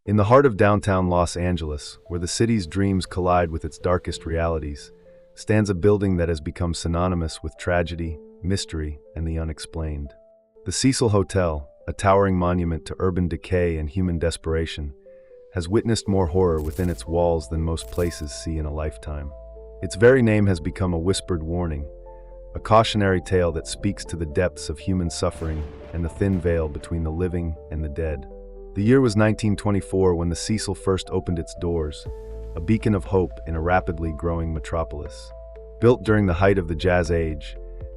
In the heart of downtown Los Angeles, where the city's dreams collide with its darkest realities, stands a building that has become synonymous with tragedy, mystery, and the unexplained. The Cecil Hotel, a towering monument to urban decay and human desperation, has witnessed more horror within its walls than most places see in a lifetime. Its very name has become a whispered warning, a cautionary tale that speaks to the depths of human suffering and the thin veil between the living and the dead. The year was 1924 when the Cecil first opened its doors, a beacon of hope in a rapidly growing metropolis. Built during the height of the Jazz Age,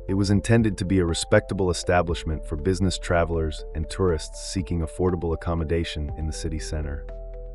it was intended to be a respectable establishment for business travelers and tourists seeking affordable accommodation in the city center.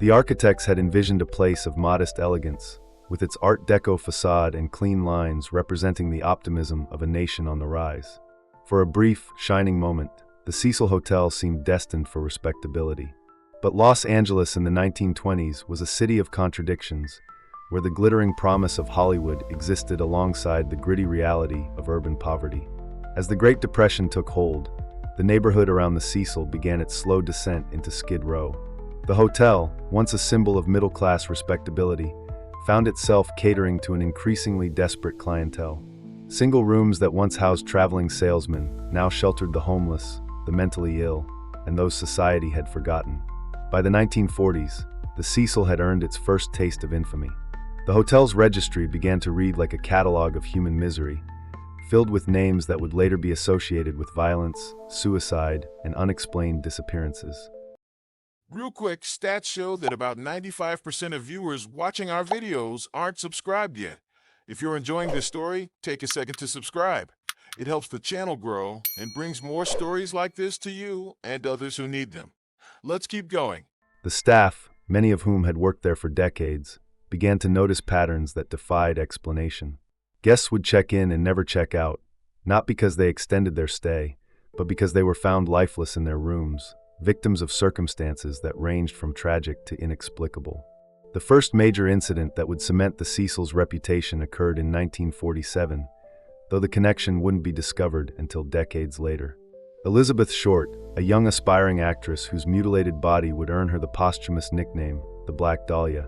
The architects had envisioned a place of modest elegance, with its Art Deco facade and clean lines representing the optimism of a nation on the rise. For a brief, shining moment, the Cecil Hotel seemed destined for respectability. But Los Angeles in the 1920s was a city of contradictions, where the glittering promise of Hollywood existed alongside the gritty reality of urban poverty. As the Great Depression took hold, the neighborhood around the Cecil began its slow descent into Skid Row. The hotel, once a symbol of middle-class respectability, found itself catering to an increasingly desperate clientele. Single rooms that once housed traveling salesmen now sheltered the homeless, the mentally ill, and those society had forgotten. By the 1940s, the Cecil had earned its first taste of infamy. The hotel's registry began to read like a catalog of human misery, filled with names that would later be associated with violence, suicide, and unexplained disappearances. Real quick, stats show that about 95% of viewers watching our videos aren't subscribed yet. If you're enjoying this story, take a second to subscribe. It helps the channel grow and brings more stories like this to you and others who need them. Let's keep going. The staff, many of whom had worked there for decades, began to notice patterns that defied explanation. Guests would check in and never check out, not because they extended their stay, but because they were found lifeless in their rooms, victims of circumstances that ranged from tragic to inexplicable. The first major incident that would cement the Cecil's reputation occurred in 1947, though the connection wouldn't be discovered until decades later. Elizabeth Short, a young aspiring actress whose mutilated body would earn her the posthumous nickname, the Black Dahlia,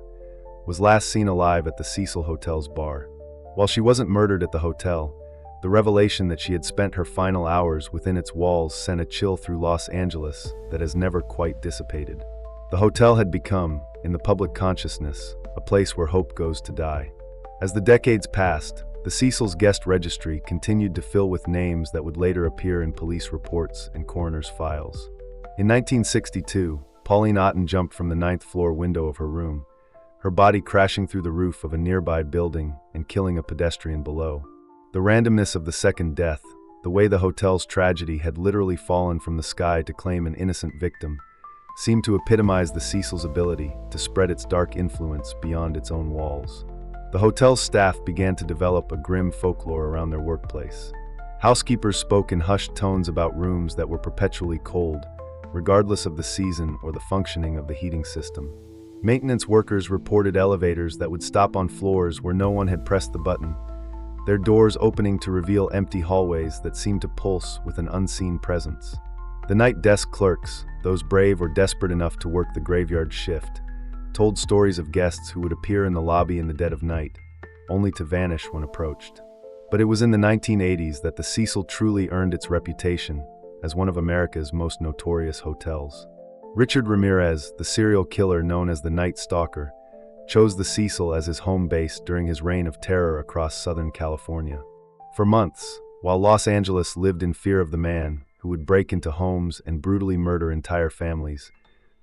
was last seen alive at the Cecil Hotel's bar. While she wasn't murdered at the hotel, the revelation that she had spent her final hours within its walls sent a chill through Los Angeles that has never quite dissipated. The hotel had become, in the public consciousness, a place where hope goes to die. As the decades passed, the Cecil's guest registry continued to fill with names that would later appear in police reports and coroner's files. In 1962, Pauline Otten jumped from the 9th-floor window of her room, her body crashing through the roof of a nearby building and killing a pedestrian below. The randomness of the second death, the way the hotel's tragedy had literally fallen from the sky to claim an innocent victim, seemed to epitomize the Cecil's ability to spread its dark influence beyond its own walls. The hotel's staff began to develop a grim folklore around their workplace. Housekeepers spoke in hushed tones about rooms that were perpetually cold, regardless of the season or the functioning of the heating system. Maintenance workers reported elevators that would stop on floors where no one had pressed the button, their doors opening to reveal empty hallways that seemed to pulse with an unseen presence. The night desk clerks, those brave or desperate enough to work the graveyard shift, told stories of guests who would appear in the lobby in the dead of night, only to vanish when approached. But it was in the 1980s that the Cecil truly earned its reputation as one of America's most notorious hotels. Richard Ramirez, the serial killer known as the Night Stalker, chose the Cecil as his home base during his reign of terror across Southern California. For months, while Los Angeles lived in fear of the man who would break into homes and brutally murder entire families,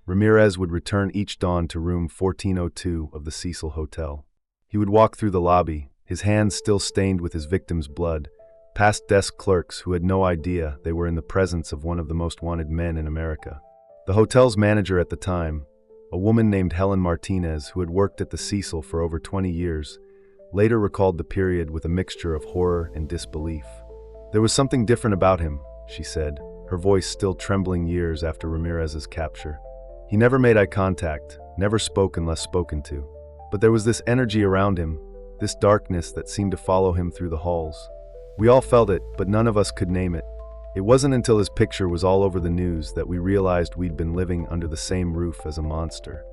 Ramirez would return each dawn to room 1402 of the Cecil Hotel. He would walk through the lobby, his hands still stained with his victim's blood, past desk clerks who had no idea they were in the presence of one of the most wanted men in America. The hotel's manager at the time, a woman named Helen Martinez who had worked at the Cecil for over 20 years, later recalled the period with a mixture of horror and disbelief. There was something different about him, she said, her voice still trembling years after Ramirez's capture. He never made eye contact, never spoke unless spoken to. But there was this energy around him, this darkness that seemed to follow him through the halls. We all felt it, but none of us could name it. It wasn't until his picture was all over the news that we realized we'd been living under the same roof as a monster.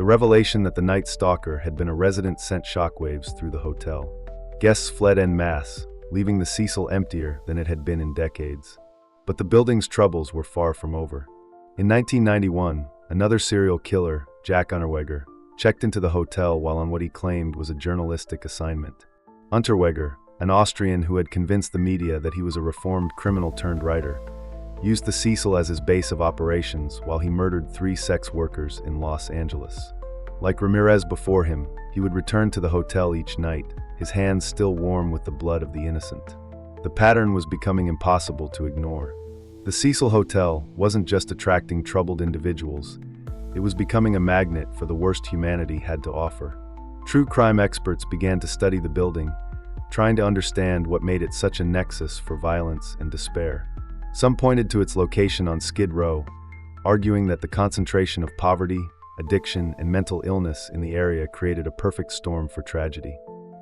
The revelation that the Night Stalker had been a resident sent shockwaves through the hotel. Guests fled en masse, leaving the Cecil emptier than it had been in decades. But the building's troubles were far from over. In 1991, another serial killer, Jack Unterweger, checked into the hotel while on what he claimed was a journalistic assignment. Unterweger, an Austrian who had convinced the media that he was a reformed criminal turned writer, used the Cecil as his base of operations while he murdered 3 sex workers in Los Angeles. Like Ramirez before him, he would return to the hotel each night, his hands still warm with the blood of the innocent. The pattern was becoming impossible to ignore. The Cecil Hotel wasn't just attracting troubled individuals, it was becoming a magnet for the worst humanity had to offer. True crime experts began to study the building, trying to understand what made it such a nexus for violence and despair. Some pointed to its location on Skid Row, arguing that the concentration of poverty, addiction, and mental illness in the area created a perfect storm for tragedy.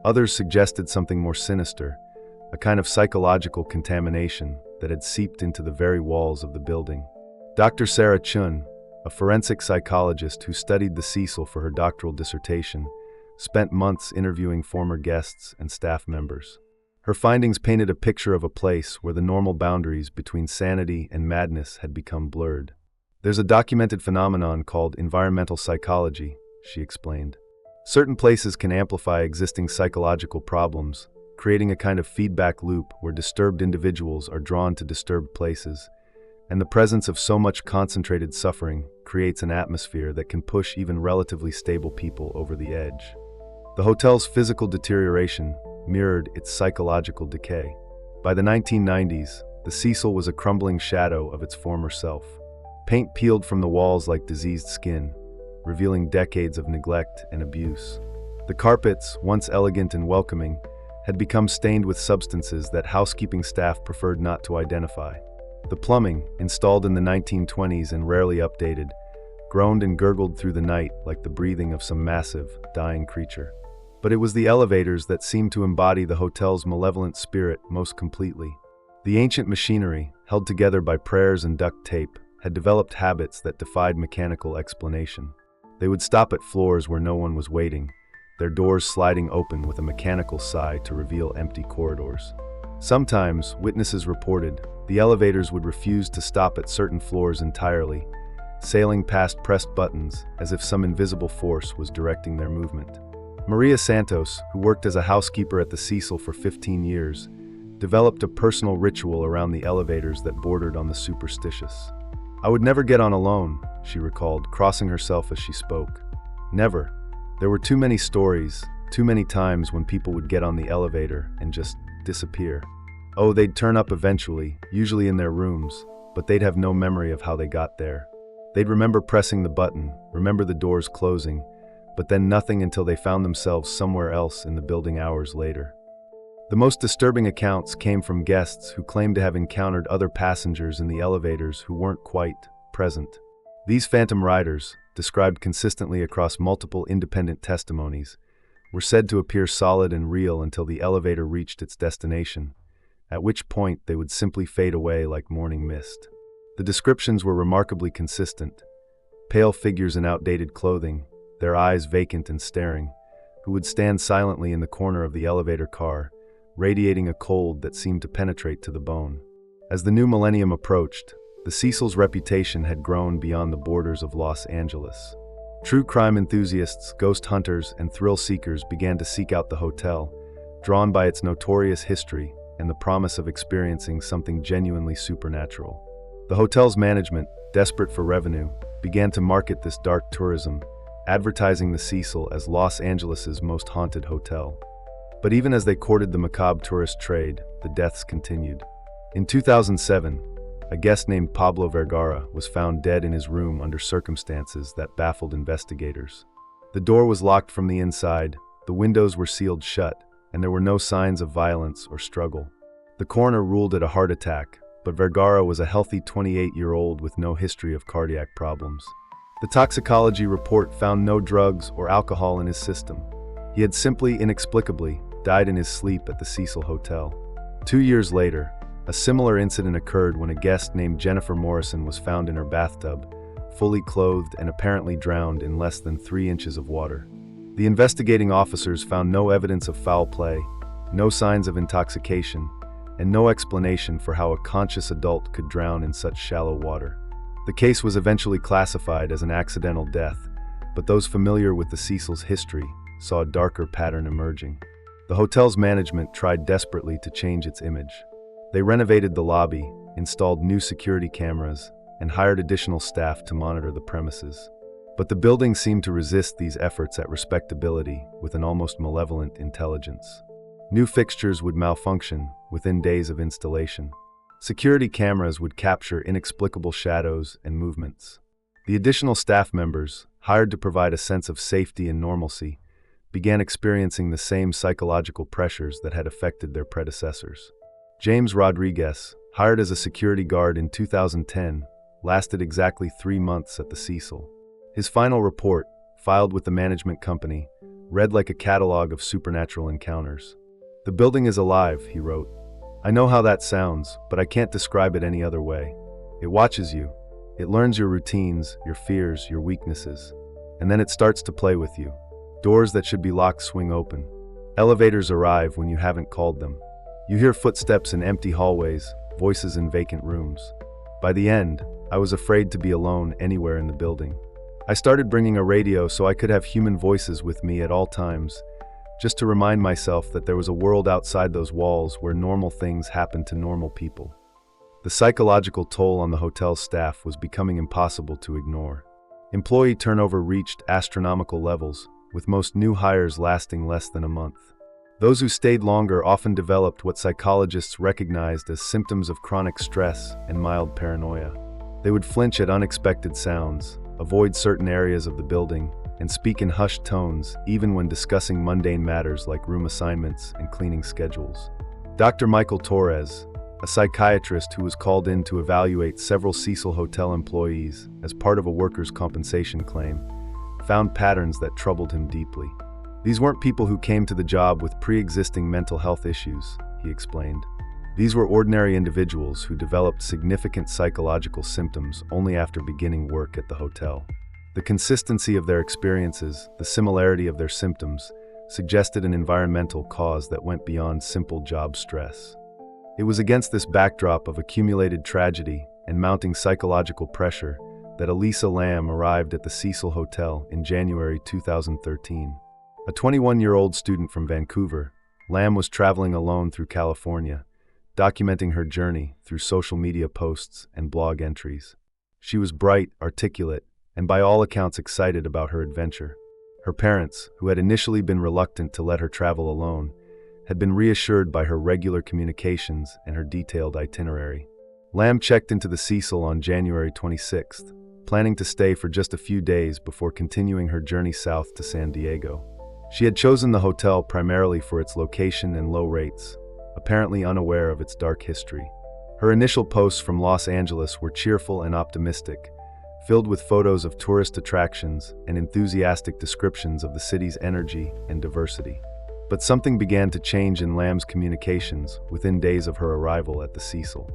Others suggested something more sinister, a kind of psychological contamination that had seeped into the very walls of the building. Dr. Sarah Chun, a forensic psychologist who studied the Cecil for her doctoral dissertation, spent months interviewing former guests and staff members. Her findings painted a picture of a place where the normal boundaries between sanity and madness had become blurred. There's a documented phenomenon called environmental psychology, she explained. Certain places can amplify existing psychological problems, creating a kind of feedback loop where disturbed individuals are drawn to disturbed places, and the presence of so much concentrated suffering creates an atmosphere that can push even relatively stable people over the edge. The hotel's physical deterioration mirrored its psychological decay. By the 1990s, the Cecil was a crumbling shadow of its former self. Paint peeled from the walls like diseased skin, revealing decades of neglect and abuse. The carpets, once elegant and welcoming, had become stained with substances that housekeeping staff preferred not to identify. The plumbing, installed in the 1920s and rarely updated, groaned and gurgled through the night like the breathing of some massive, dying creature. But it was the elevators that seemed to embody the hotel's malevolent spirit most completely. The ancient machinery, held together by prayers and duct tape, had developed habits that defied mechanical explanation. They would stop at floors where no one was waiting, their doors sliding open with a mechanical sigh to reveal empty corridors. Sometimes, witnesses reported, the elevators would refuse to stop at certain floors entirely, sailing past pressed buttons as if some invisible force was directing their movement. Maria Santos, who worked as a housekeeper at the Cecil for 15 years, developed a personal ritual around the elevators that bordered on the superstitious. "I would never get on alone," she recalled, crossing herself as she spoke. "Never. There were too many stories, too many times when people would get on the elevator and just disappear. Oh, they'd turn up eventually, usually in their rooms, but they'd have no memory of how they got there. They'd remember pressing the button, remember the doors closing, but then nothing until they found themselves somewhere else in the building hours later." The most disturbing accounts came from guests who claimed to have encountered other passengers in the elevators who weren't quite present. These phantom riders, described consistently across multiple independent testimonies, were said to appear solid and real until the elevator reached its destination, at which point they would simply fade away like morning mist. The descriptions were remarkably consistent. Pale figures in outdated clothing, their eyes vacant and staring, who would stand silently in the corner of the elevator car, radiating a cold that seemed to penetrate to the bone. As the new millennium approached, the Cecil's reputation had grown beyond the borders of Los Angeles. True crime enthusiasts, ghost hunters, and thrill seekers began to seek out the hotel, drawn by its notorious history and the promise of experiencing something genuinely supernatural. The hotel's management, desperate for revenue, began to market this dark tourism, advertising the Cecil as Los Angeles's most haunted hotel. But even as they courted the macabre tourist trade, the deaths continued. In 2007, a guest named Pablo Vergara was found dead in his room under circumstances that baffled investigators. The door was locked from the inside, the windows were sealed shut, and there were no signs of violence or struggle. The coroner ruled it a heart attack, but Vergara was a healthy 28-year-old with no history of cardiac problems. The toxicology report found no drugs or alcohol in his system. He had simply, inexplicably, died in his sleep at the Cecil Hotel. 2 years later, a similar incident occurred when a guest named Jennifer Morrison was found in her bathtub, fully clothed and apparently drowned in less than 3 inches of water. The investigating officers found no evidence of foul play, no signs of intoxication, and no explanation for how a conscious adult could drown in such shallow water. The case was eventually classified as an accidental death, but those familiar with the Cecil's history saw a darker pattern emerging. The hotel's management tried desperately to change its image. They renovated the lobby, installed new security cameras, and hired additional staff to monitor the premises. But the building seemed to resist these efforts at respectability with an almost malevolent intelligence. New fixtures would malfunction within days of installation. Security cameras would capture inexplicable shadows and movements. The additional staff members, hired to provide a sense of safety and normalcy, began experiencing the same psychological pressures that had affected their predecessors. James Rodriguez, hired as a security guard in 2010, lasted exactly 3 months at the Cecil. His final report, filed with the management company, read like a catalog of supernatural encounters. "The building is alive," he wrote. "I know how that sounds, but I can't describe it any other way. It watches you. It learns your routines, your fears, your weaknesses. And then it starts to play with you. Doors that should be locked swing open. Elevators arrive when you haven't called them. You hear footsteps in empty hallways, voices in vacant rooms. By the end, I was afraid to be alone anywhere in the building. I started bringing a radio so I could have human voices with me at all times, just to remind myself that there was a world outside those walls where normal things happened to normal people." The psychological toll on the hotel's staff was becoming impossible to ignore. Employee turnover reached astronomical levels, with most new hires lasting less than a month. Those who stayed longer often developed what psychologists recognized as symptoms of chronic stress and mild paranoia. They would flinch at unexpected sounds, avoid certain areas of the building, and speak in hushed tones even when discussing mundane matters like room assignments and cleaning schedules. Dr. Michael Torres, a psychiatrist who was called in to evaluate several Cecil Hotel employees as part of a workers' compensation claim, found patterns that troubled him deeply. "These weren't people who came to the job with pre-existing mental health issues," he explained. "These were ordinary individuals who developed significant psychological symptoms only after beginning work at the hotel. The consistency of their experiences, the similarity of their symptoms, suggested an environmental cause that went beyond simple job stress." It was against this backdrop of accumulated tragedy and mounting psychological pressure that Elisa Lamb arrived at the Cecil Hotel in January 2013. A 21-year-old student from Vancouver, Lamb was traveling alone through California, documenting her journey through social media posts and blog entries. She was bright, articulate, and by all accounts excited about her adventure. Her parents, who had initially been reluctant to let her travel alone, had been reassured by her regular communications and her detailed itinerary. Lamb checked into the Cecil on January 26th, planning to stay for just a few days before continuing her journey south to San Diego. She had chosen the hotel primarily for its location and low rates, apparently unaware of its dark history. Her initial posts from Los Angeles were cheerful and optimistic, filled with photos of tourist attractions and enthusiastic descriptions of the city's energy and diversity. But something began to change in Lamb's communications within days of her arrival at the Cecil.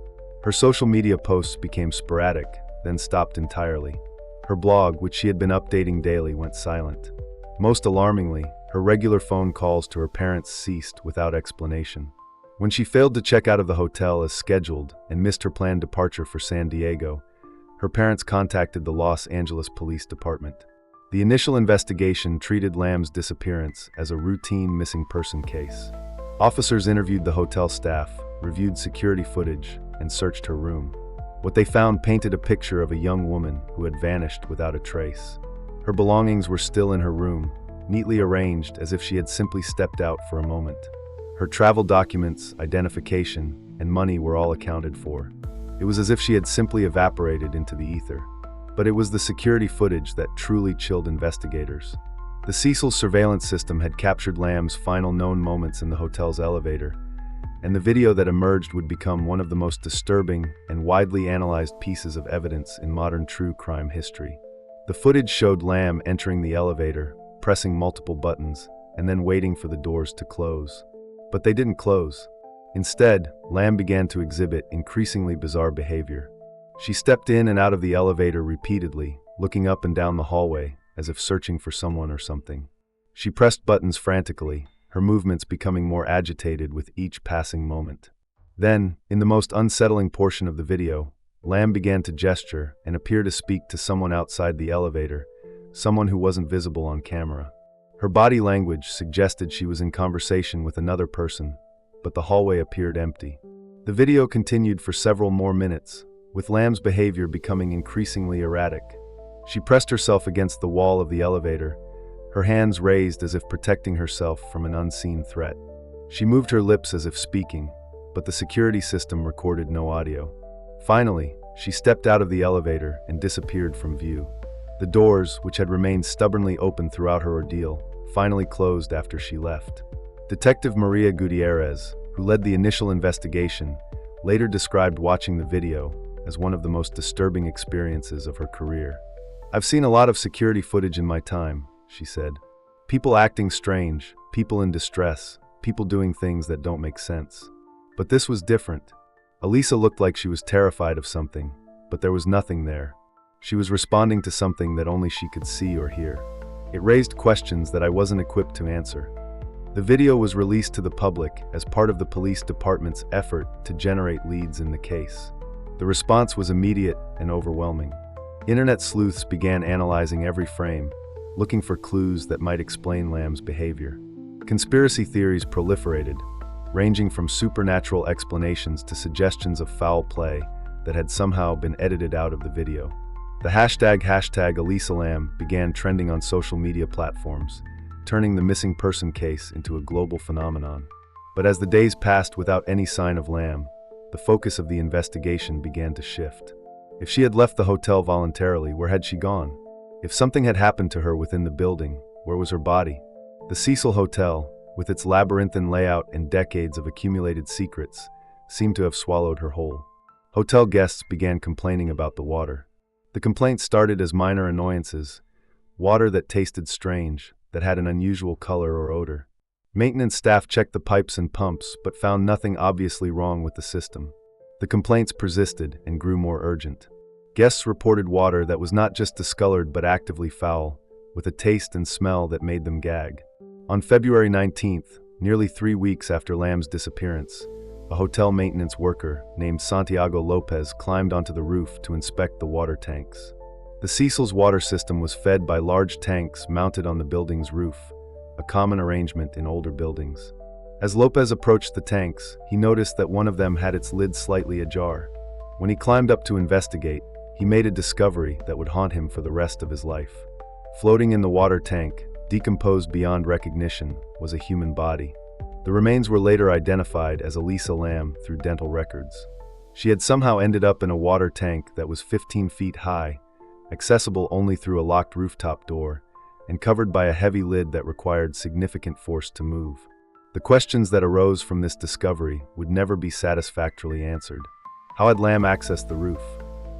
Her social media posts became sporadic, then stopped entirely. Her blog, which she had been updating daily, went silent. Most alarmingly, her regular phone calls to her parents ceased without explanation. When she failed to check out of the hotel as scheduled and missed her planned departure for San Diego, her parents contacted the Los Angeles Police Department. The initial investigation treated Lamb's disappearance as a routine missing person case. Officers interviewed the hotel staff, reviewed security footage, and searched her room. What they found painted a picture of a young woman who had vanished without a trace. Her belongings were still in her room, neatly arranged as if she had simply stepped out for a moment. Her travel documents, identification, and money were all accounted for. It was as if she had simply evaporated into the ether. But it was the security footage that truly chilled investigators. The Cecil's surveillance system had captured Lamb's final known moments in the hotel's elevator, and the video that emerged would become one of the most disturbing and widely analyzed pieces of evidence in modern true crime history. The footage showed Lamb entering the elevator, pressing multiple buttons, and then waiting for the doors to close. But they didn't close. Instead, Lamb began to exhibit increasingly bizarre behavior. She stepped in and out of the elevator repeatedly, looking up and down the hallway as if searching for someone or something. She pressed buttons frantically, her movements becoming more agitated with each passing moment. Then, in the most unsettling portion of the video, Lamb began to gesture and appear to speak to someone outside the elevator, someone who wasn't visible on camera. Her body language suggested she was in conversation with another person, but the hallway appeared empty. The video continued for several more minutes, with Lamb's behavior becoming increasingly erratic. She pressed herself against the wall of the elevator, her hands raised as if protecting herself from an unseen threat. She moved her lips as if speaking, but the security system recorded no audio. Finally, she stepped out of the elevator and disappeared from view. The doors, which had remained stubbornly open throughout her ordeal, finally closed after she left. Detective Maria Gutierrez, who led the initial investigation, later described watching the video as one of the most disturbing experiences of her career. "I've seen a lot of security footage in my time," she said. "People acting strange, people in distress, people doing things that don't make sense. But this was different. Elisa looked like she was terrified of something, but there was nothing there. She was responding to something that only she could see or hear. It raised questions that I wasn't equipped to answer." The video was released to the public as part of the police department's effort to generate leads in the case. The response was immediate and overwhelming. Internet sleuths began analyzing every frame, looking for clues that might explain Lamb's behavior. Conspiracy theories proliferated, ranging from supernatural explanations to suggestions of foul play that had somehow been edited out of the video. The hashtag Elisa Lamb began trending on social media platforms, turning the missing person case into a global phenomenon. But as the days passed without any sign of Lamb, the focus of the investigation began to shift. If she had left the hotel voluntarily, where had she gone? If something had happened to her within the building, where was her body? The Cecil Hotel, with its labyrinthine layout and decades of accumulated secrets, seemed to have swallowed her whole. Hotel guests began complaining about the water. The complaints started as minor annoyances: water that tasted strange, that had an unusual color or odor. Maintenance staff checked the pipes and pumps but found nothing obviously wrong with the system. The complaints persisted and grew more urgent. Guests reported water that was not just discolored but actively foul, with a taste and smell that made them gag. On February 19th, nearly 3 weeks after Lamb's disappearance, a hotel maintenance worker named Santiago Lopez climbed onto the roof to inspect the water tanks. The Cecil's water system was fed by large tanks mounted on the building's roof, a common arrangement in older buildings. As Lopez approached the tanks, he noticed that one of them had its lid slightly ajar. When he climbed up to investigate, he made a discovery that would haunt him for the rest of his life. Floating in the water tank, decomposed beyond recognition, was a human body. The remains were later identified as Elisa Lamb through dental records. She had somehow ended up in a water tank that was 15 feet high, accessible only through a locked rooftop door, and covered by a heavy lid that required significant force to move. The questions that arose from this discovery would never be satisfactorily answered. How had Lamb accessed the roof?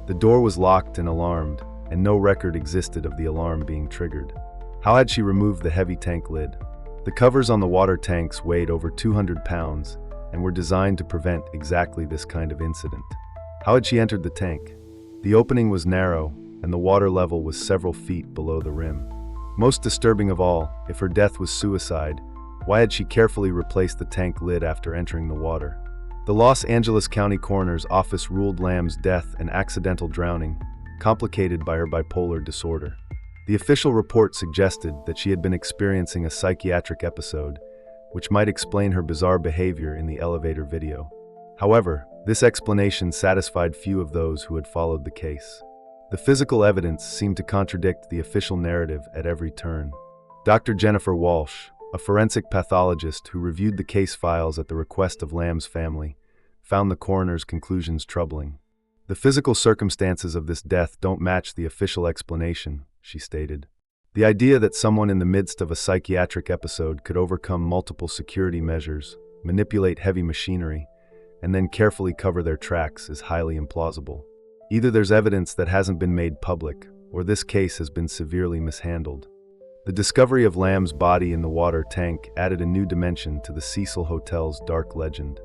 The door was locked and alarmed, and no record existed of the alarm being triggered. How had she removed the heavy tank lid? The covers on the water tanks weighed over 200 pounds and were designed to prevent exactly this kind of incident. How had she entered the tank? The opening was narrow, and the water level was several feet below the rim. Most disturbing of all, if her death was suicide, why had she carefully replaced the tank lid after entering the water? The Los Angeles County Coroner's Office ruled Lamb's death an accidental drowning, complicated by her bipolar disorder. The official report suggested that she had been experiencing a psychiatric episode, which might explain her bizarre behavior in the elevator video. However, this explanation satisfied few of those who had followed the case. The physical evidence seemed to contradict the official narrative at every turn. Dr. Jennifer Walsh, a forensic pathologist who reviewed the case files at the request of Lamb's family, found the coroner's conclusions troubling. "The physical circumstances of this death don't match the official explanation," she stated. "The idea that someone in the midst of a psychiatric episode could overcome multiple security measures, manipulate heavy machinery, and then carefully cover their tracks is highly implausible. Either there's evidence that hasn't been made public, or this case has been severely mishandled." The discovery of Lamb's body in the water tank added a new dimension to the Cecil Hotel's dark legend.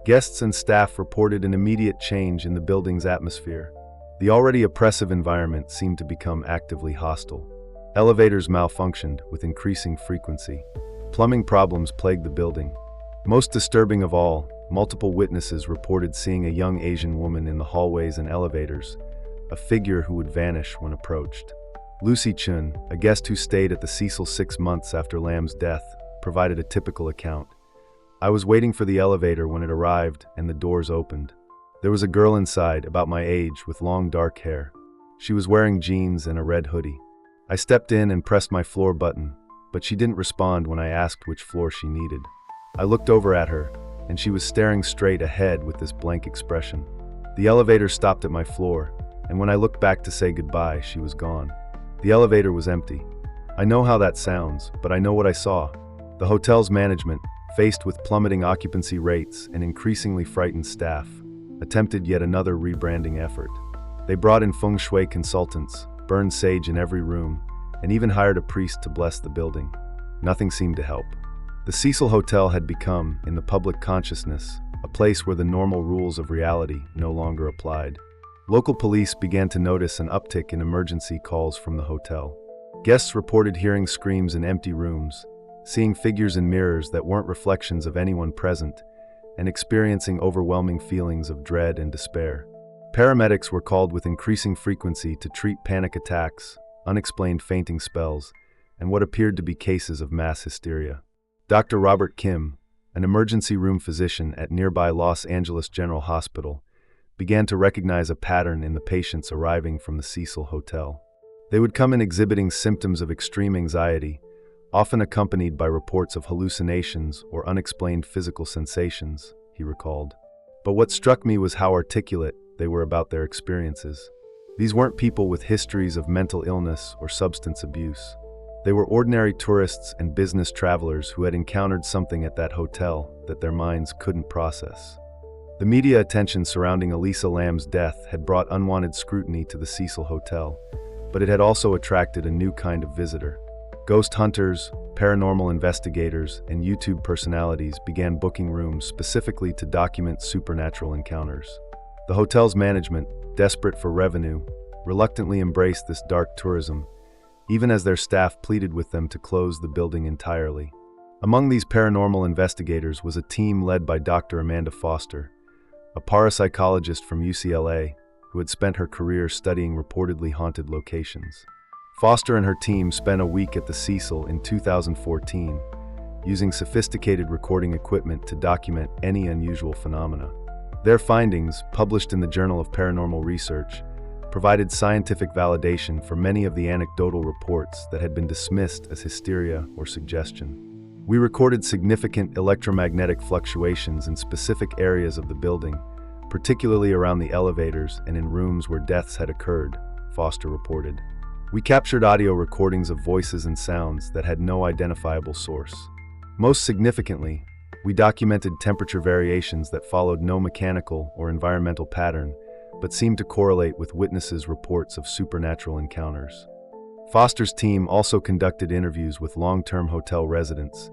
Guests and staff reported an immediate change in the building's atmosphere. The already oppressive environment seemed to become actively hostile. Elevators malfunctioned with increasing frequency. Plumbing problems plagued the building. Most disturbing of all, multiple witnesses reported seeing a young Asian woman in the hallways and elevators, a figure who would vanish when approached. Lucy Chun, a guest who stayed at the Cecil 6 months after Lam's death, provided a typical account. I was waiting for the elevator when it arrived and the doors opened. There was a girl inside, about my age, with long dark hair. She was wearing jeans and a red hoodie. I stepped in and pressed my floor button, but she didn't respond when I asked which floor she needed. I looked over at her, and she was staring straight ahead with this blank expression. The elevator stopped at my floor, and when I looked back to say goodbye, she was gone. The elevator was empty. I know how that sounds, but I know what I saw. The hotel's management, faced with plummeting occupancy rates and increasingly frightened staff, attempted yet another rebranding effort. They brought in feng shui consultants, burned sage in every room, and even hired a priest to bless the building. Nothing seemed to help. The Cecil Hotel had become, in the public consciousness, a place where the normal rules of reality no longer applied. Local police began to notice an uptick in emergency calls from the hotel. Guests reported hearing screams in empty rooms, seeing figures in mirrors that weren't reflections of anyone present, and experiencing overwhelming feelings of dread and despair. Paramedics were called with increasing frequency to treat panic attacks, unexplained fainting spells, and what appeared to be cases of mass hysteria. Dr. Robert Kim, an emergency room physician at nearby Los Angeles General Hospital, began to recognize a pattern in the patients arriving from the Cecil Hotel. They would come in exhibiting symptoms of extreme anxiety, often accompanied by reports of hallucinations or unexplained physical sensations, he recalled. But what struck me was how articulate they were about their experiences. These weren't people with histories of mental illness or substance abuse. They were ordinary tourists and business travelers who had encountered something at that hotel that their minds couldn't process. The media attention surrounding Elisa Lam's death had brought unwanted scrutiny to the Cecil Hotel, but it had also attracted a new kind of visitor. Ghost hunters, paranormal investigators, and YouTube personalities began booking rooms specifically to document supernatural encounters. The hotel's management, desperate for revenue, reluctantly embraced this dark tourism, even as their staff pleaded with them to close the building entirely. Among these paranormal investigators was a team led by Dr. Amanda Foster, a parapsychologist from UCLA who had spent her career studying reportedly haunted locations. Foster and her team spent a week at the Cecil in 2014, using sophisticated recording equipment to document any unusual phenomena. Their findings, published in the Journal of Paranormal Research, provided scientific validation for many of the anecdotal reports that had been dismissed as hysteria or suggestion. We recorded significant electromagnetic fluctuations in specific areas of the building, particularly around the elevators and in rooms where deaths had occurred, Foster reported. We captured audio recordings of voices and sounds that had no identifiable source. Most significantly, we documented temperature variations that followed no mechanical or environmental pattern, but seemed to correlate with witnesses' reports of supernatural encounters. Foster's team also conducted interviews with long-term hotel residents,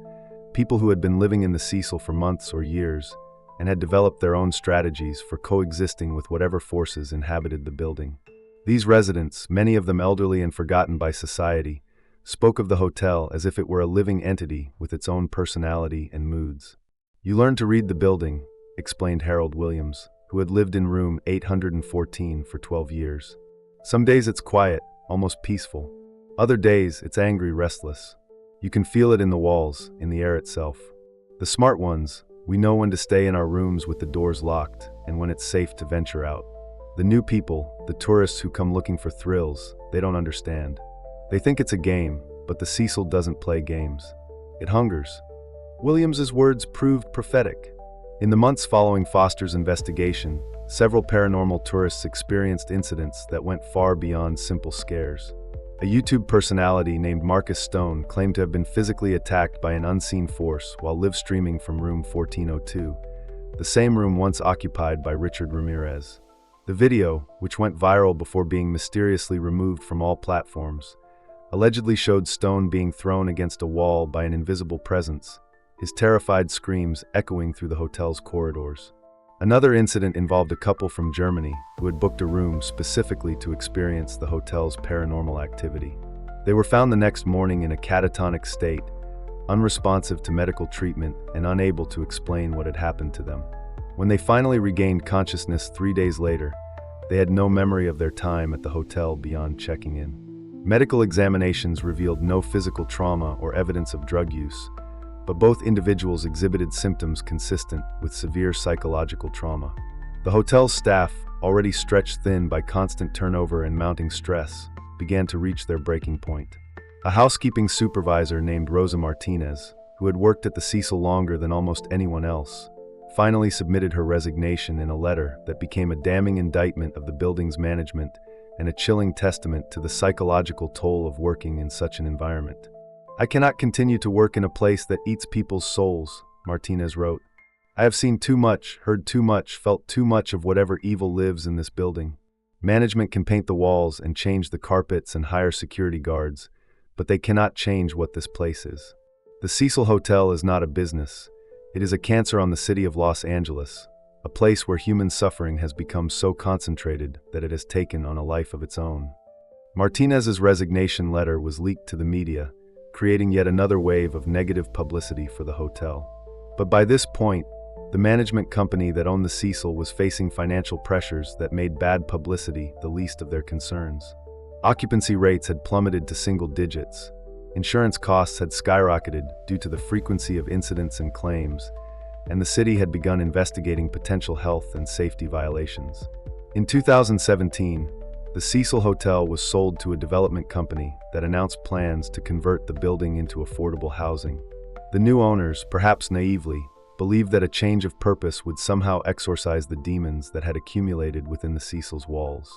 people who had been living in the Cecil for months or years, and had developed their own strategies for coexisting with whatever forces inhabited the building. These residents, many of them elderly and forgotten by society, spoke of the hotel as if it were a living entity with its own personality and moods. "You learn to read the building," explained Harold Williams, who had lived in room 814 for 12 years. "Some days it's quiet, almost peaceful. Other days it's angry, restless. You can feel it in the walls, in the air itself. The smart ones, we know when to stay in our rooms with the doors locked and when it's safe to venture out. The new people, the tourists who come looking for thrills, they don't understand. They think it's a game, but the Cecil doesn't play games. It hungers." Williams's words proved prophetic. In the months following Foster's investigation, several paranormal tourists experienced incidents that went far beyond simple scares. A YouTube personality named Marcus Stone claimed to have been physically attacked by an unseen force while live streaming from room 1402, the same room once occupied by Richard Ramirez. The video, which went viral before being mysteriously removed from all platforms, allegedly showed Stone being thrown against a wall by an invisible presence, his terrified screams echoing through the hotel's corridors. Another incident involved a couple from Germany who had booked a room specifically to experience the hotel's paranormal activity. They were found the next morning in a catatonic state, unresponsive to medical treatment and unable to explain what had happened to them. When they finally regained consciousness 3 days later, they had no memory of their time at the hotel beyond checking in. Medical examinations revealed no physical trauma or evidence of drug use, but both individuals exhibited symptoms consistent with severe psychological trauma. The hotel's staff, already stretched thin by constant turnover and mounting stress, began to reach their breaking point. A housekeeping supervisor named Rosa Martinez, who had worked at the Cecil longer than almost anyone else, finally submitted her resignation in a letter that became a damning indictment of the building's management and a chilling testament to the psychological toll of working in such an environment. "I cannot continue to work in a place that eats people's souls," Martinez wrote. "I have seen too much, heard too much, felt too much of whatever evil lives in this building. Management can paint the walls and change the carpets and hire security guards, but they cannot change what this place is. The Cecil Hotel is not a business. It is a cancer on the city of Los Angeles, a place where human suffering has become so concentrated that it has taken on a life of its own." Martinez's resignation letter was leaked to the media, creating yet another wave of negative publicity for the hotel. But by this point, the management company that owned the Cecil was facing financial pressures that made bad publicity the least of their concerns. Occupancy rates had plummeted to single digits. Insurance costs had skyrocketed due to the frequency of incidents and claims, and the city had begun investigating potential health and safety violations. In 2017, the Cecil Hotel was sold to a development company that announced plans to convert the building into affordable housing. The new owners, perhaps naively, believed that a change of purpose would somehow exorcise the demons that had accumulated within the Cecil's walls.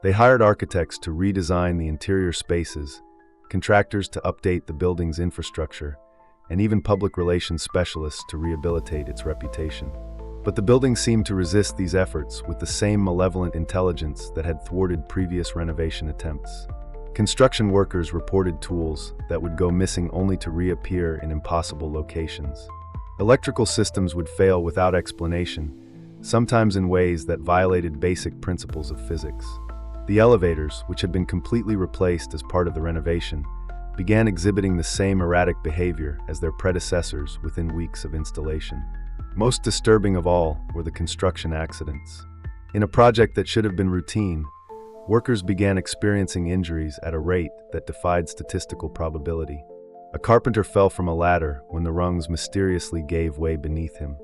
They hired architects to redesign the interior spaces, contractors to update the building's infrastructure, and even public relations specialists to rehabilitate its reputation. But the building seemed to resist these efforts with the same malevolent intelligence that had thwarted previous renovation attempts. Construction workers reported tools that would go missing only to reappear in impossible locations. Electrical systems would fail without explanation, sometimes in ways that violated basic principles of physics. The elevators, which had been completely replaced as part of the renovation, began exhibiting the same erratic behavior as their predecessors within weeks of installation. Most disturbing of all were the construction accidents. In a project that should have been routine, workers began experiencing injuries at a rate that defied statistical probability. A carpenter fell from a ladder when the rungs mysteriously gave way beneath him.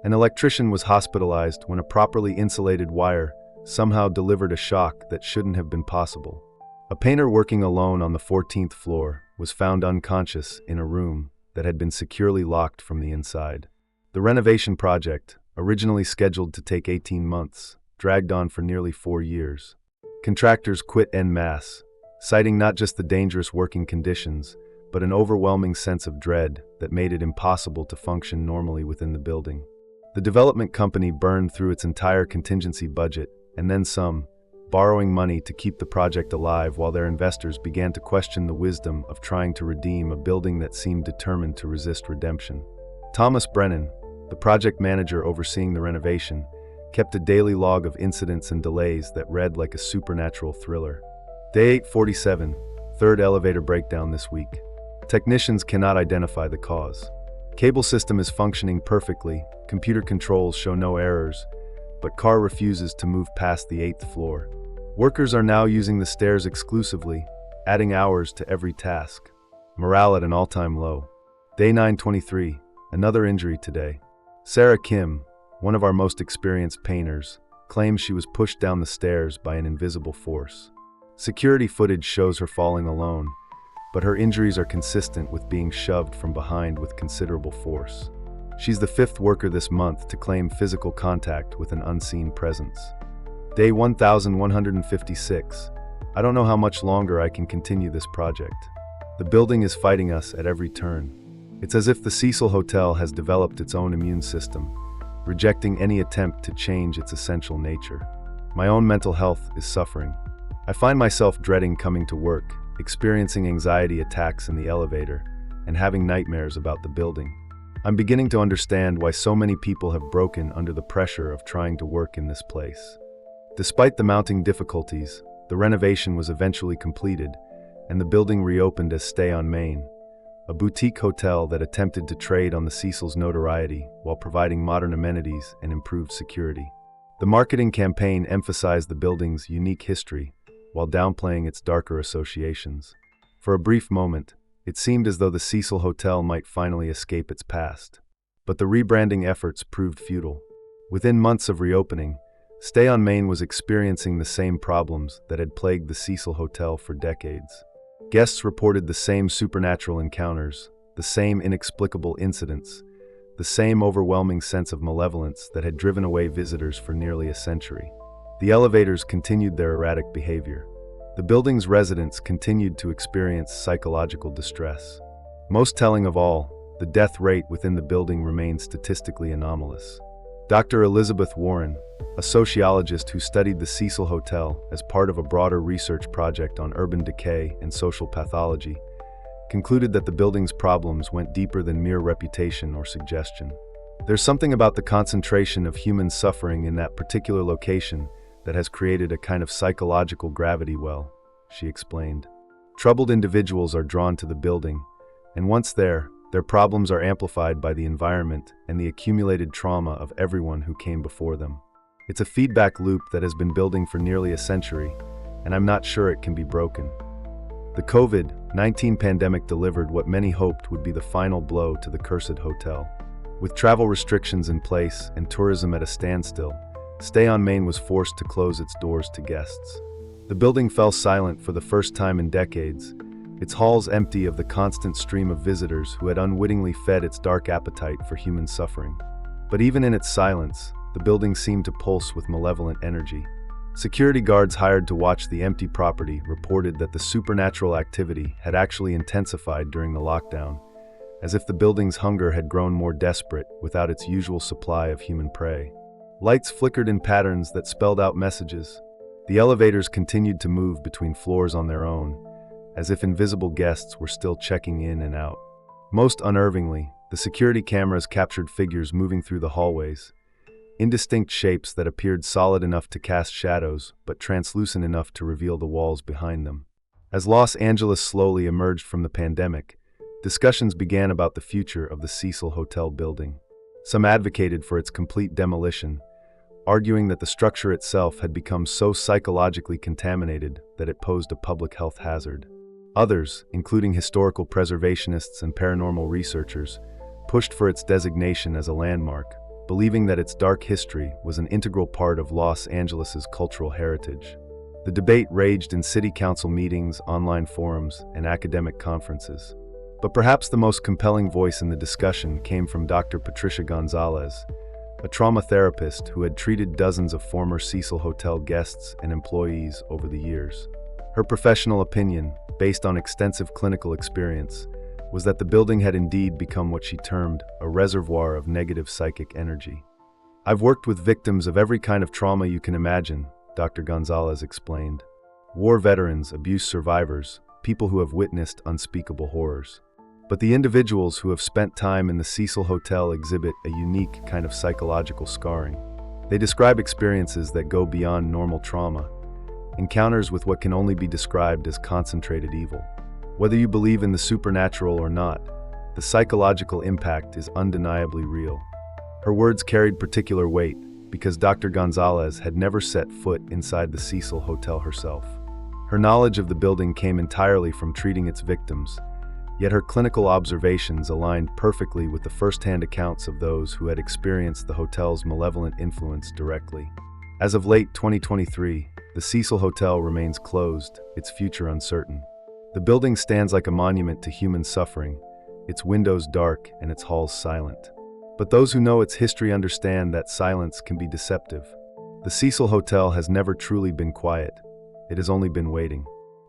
An electrician was hospitalized when a properly insulated wire somehow delivered a shock that shouldn't have been possible. A painter working alone on the 14th floor was found unconscious in a room that had been securely locked from the inside. The renovation project, originally scheduled to take 18 months, dragged on for nearly 4 years. Contractors quit en masse, citing not just the dangerous working conditions, but an overwhelming sense of dread that made it impossible to function normally within the building. The development company burned through its entire contingency budget, and then some, borrowing money to keep the project alive while their investors began to question the wisdom of trying to redeem a building that seemed determined to resist redemption. Thomas Brennan, the project manager overseeing the renovation, kept a daily log of incidents and delays that read like a supernatural thriller. Day 847, third elevator breakdown this week. Technicians cannot identify the cause. Cable system is functioning perfectly, computer controls show no errors, but car refuses to move past the 8th floor. Workers are now using the stairs exclusively, adding hours to every task. Morale at an all-time low. Day 923, another injury today. Sarah Kim, one of our most experienced painters, claims she was pushed down the stairs by an invisible force. Security footage shows her falling alone, but her injuries are consistent with being shoved from behind with considerable force. She's the 5th worker this month to claim physical contact with an unseen presence. Day 1156. I don't know how much longer I can continue this project. The building is fighting us at every turn. It's as if the Cecil Hotel has developed its own immune system, rejecting any attempt to change its essential nature. My own mental health is suffering. I find myself dreading coming to work, experiencing anxiety attacks in the elevator, and having nightmares about the building. I'm beginning to understand why so many people have broken under the pressure of trying to work in this place. Despite the mounting difficulties, the renovation was eventually completed, and the building reopened as Stay on Main, a boutique hotel that attempted to trade on the Cecil's notoriety while providing modern amenities and improved security. The marketing campaign emphasized the building's unique history while downplaying its darker associations. For a brief moment, it seemed as though the Cecil Hotel might finally escape its past. But the rebranding efforts proved futile. Within months of reopening, Stay on Main was experiencing the same problems that had plagued the Cecil Hotel for decades. Guests reported the same supernatural encounters, the same inexplicable incidents, the same overwhelming sense of malevolence that had driven away visitors for nearly a century. The elevators continued their erratic behavior. The building's residents continued to experience psychological distress. Most telling of all, the death rate within the building remained statistically anomalous. Dr. Elizabeth Warren, a sociologist who studied the Cecil Hotel as part of a broader research project on urban decay and social pathology, concluded that the building's problems went deeper than mere reputation or suggestion. There's something about the concentration of human suffering in that particular location that has created a kind of psychological gravity well, she explained. Troubled individuals are drawn to the building, and once there, their problems are amplified by the environment and the accumulated trauma of everyone who came before them. It's a feedback loop that has been building for nearly a century, and I'm not sure it can be broken. The COVID-19 pandemic delivered what many hoped would be the final blow to the cursed hotel. With travel restrictions in place and tourism at a standstill, Stay on Main was forced to close its doors to guests. The building fell silent for the first time in decades, its halls empty of the constant stream of visitors who had unwittingly fed its dark appetite for human suffering. But even in its silence, the building seemed to pulse with malevolent energy. Security guards hired to watch the empty property reported that the supernatural activity had actually intensified during the lockdown, as if the building's hunger had grown more desperate without its usual supply of human prey. Lights flickered in patterns that spelled out messages. The elevators continued to move between floors on their own, as if invisible guests were still checking in and out. Most unnervingly, the security cameras captured figures moving through the hallways, indistinct shapes that appeared solid enough to cast shadows, but translucent enough to reveal the walls behind them. As Los Angeles slowly emerged from the pandemic, discussions began about the future of the Cecil Hotel building. Some advocated for its complete demolition, arguing that the structure itself had become so psychologically contaminated that it posed a public health hazard. Others, including historical preservationists and paranormal researchers, pushed for its designation as a landmark, believing that its dark history was an integral part of Los Angeles's cultural heritage. The debate raged in city council meetings, online forums, and academic conferences. But perhaps the most compelling voice in the discussion came from Dr. Patricia Gonzalez, a trauma therapist who had treated dozens of former Cecil Hotel guests and employees over the years. Her professional opinion, based on extensive clinical experience, was that the building had indeed become what she termed a reservoir of negative psychic energy. "I've worked with victims of every kind of trauma you can imagine," Dr. Gonzalez explained. War veterans, abuse survivors, people who have witnessed unspeakable horrors. But the individuals who have spent time in the Cecil Hotel exhibit a unique kind of psychological scarring. They describe experiences that go beyond normal trauma, encounters with what can only be described as concentrated evil. Whether you believe in the supernatural or not, the psychological impact is undeniably real. Her words carried particular weight because Dr. Gonzalez had never set foot inside the Cecil Hotel herself. Her knowledge of the building came entirely from treating its victims, yet her clinical observations aligned perfectly with the first-hand accounts of those who had experienced the hotel's malevolent influence directly. As of late 2023, the Cecil Hotel remains closed, its future uncertain. The building stands like a monument to human suffering, its windows dark and its halls silent. But those who know its history understand that silence can be deceptive. The Cecil Hotel has never truly been quiet. It has only been waiting.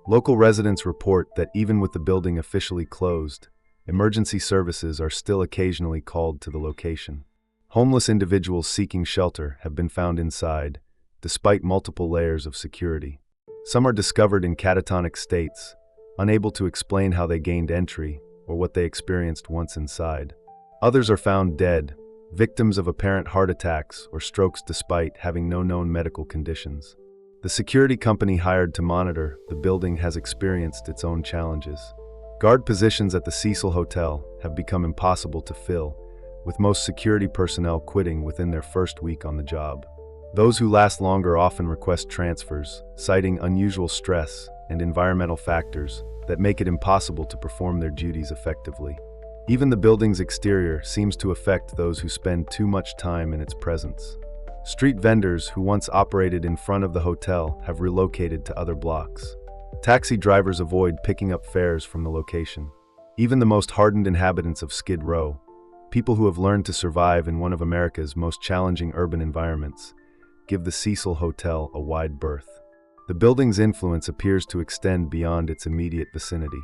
Local residents report that even with the building officially closed, emergency services are still occasionally called to the location. Homeless individuals seeking shelter have been found inside, despite multiple layers of security. Some are discovered in catatonic states, unable to explain how they gained entry or what they experienced once inside. Others are found dead, victims of apparent heart attacks or strokes despite having no known medical conditions. The security company hired to monitor the building has experienced its own challenges. Guard positions at the Cecil Hotel have become impossible to fill, with most security personnel quitting within their first week on the job. Those who last longer often request transfers, citing unusual stress and environmental factors that make it impossible to perform their duties effectively. Even the building's exterior seems to affect those who spend too much time in its presence. Street vendors who once operated in front of the hotel have relocated to other blocks. Taxi drivers avoid picking up fares from the location. Even the most hardened inhabitants of Skid Row, people who have learned to survive in one of America's most challenging urban environments, give the Cecil Hotel a wide berth. The building's influence appears to extend beyond its immediate vicinity.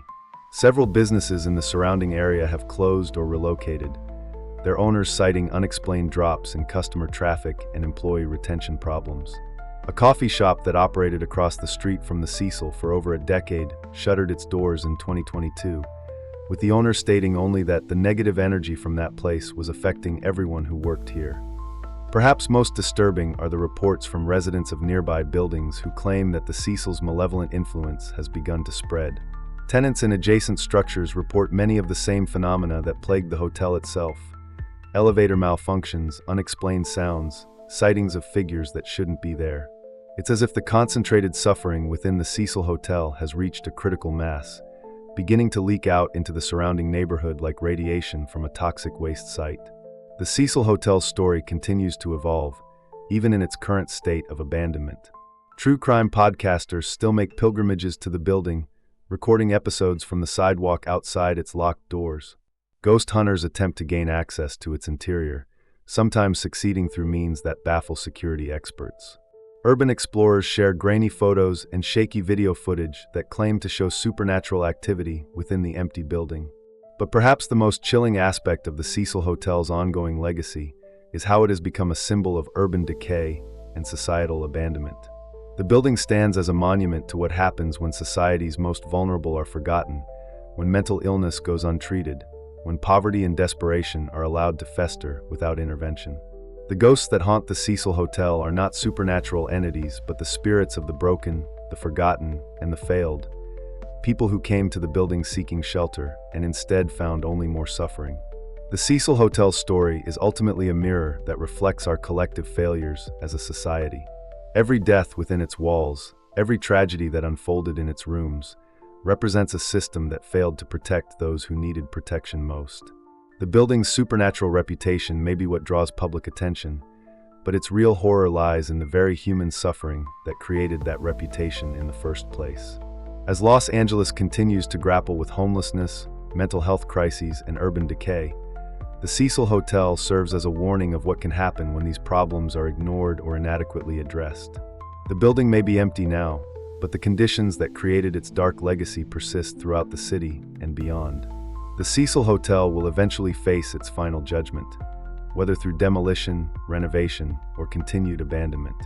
Several businesses in the surrounding area have closed or relocated, their owners citing unexplained drops in customer traffic and employee retention problems. A coffee shop that operated across the street from the Cecil for over a decade shuttered its doors in 2022, with the owner stating only that the negative energy from that place was affecting everyone who worked here. Perhaps most disturbing are the reports from residents of nearby buildings who claim that the Cecil's malevolent influence has begun to spread. Tenants in adjacent structures report many of the same phenomena that plagued the hotel itself: elevator malfunctions, unexplained sounds, sightings of figures that shouldn't be there. It's as if the concentrated suffering within the Cecil Hotel has reached a critical mass, beginning to leak out into the surrounding neighborhood like radiation from a toxic waste site. The Cecil Hotel's story continues to evolve, even in its current state of abandonment. True crime podcasters still make pilgrimages to the building, recording episodes from the sidewalk outside its locked doors. Ghost hunters attempt to gain access to its interior, sometimes succeeding through means that baffle security experts. Urban explorers share grainy photos and shaky video footage that claim to show supernatural activity within the empty building. But perhaps the most chilling aspect of the Cecil Hotel's ongoing legacy is how it has become a symbol of urban decay and societal abandonment. The building stands as a monument to what happens when society's most vulnerable are forgotten, when mental illness goes untreated, when poverty and desperation are allowed to fester without intervention. The ghosts that haunt the Cecil Hotel are not supernatural entities, but the spirits of the broken, the forgotten, and the failed. People who came to the building seeking shelter and instead found only more suffering. The Cecil Hotel's story is ultimately a mirror that reflects our collective failures as a society. Every death within its walls, every tragedy that unfolded in its rooms, represents a system that failed to protect those who needed protection most. The building's supernatural reputation may be what draws public attention, but its real horror lies in the very human suffering that created that reputation in the first place. As Los Angeles continues to grapple with homelessness, mental health crises, and urban decay, the Cecil Hotel serves as a warning of what can happen when these problems are ignored or inadequately addressed. The building may be empty now, but the conditions that created its dark legacy persist throughout the city and beyond. The Cecil Hotel will eventually face its final judgment, whether through demolition, renovation, or continued abandonment.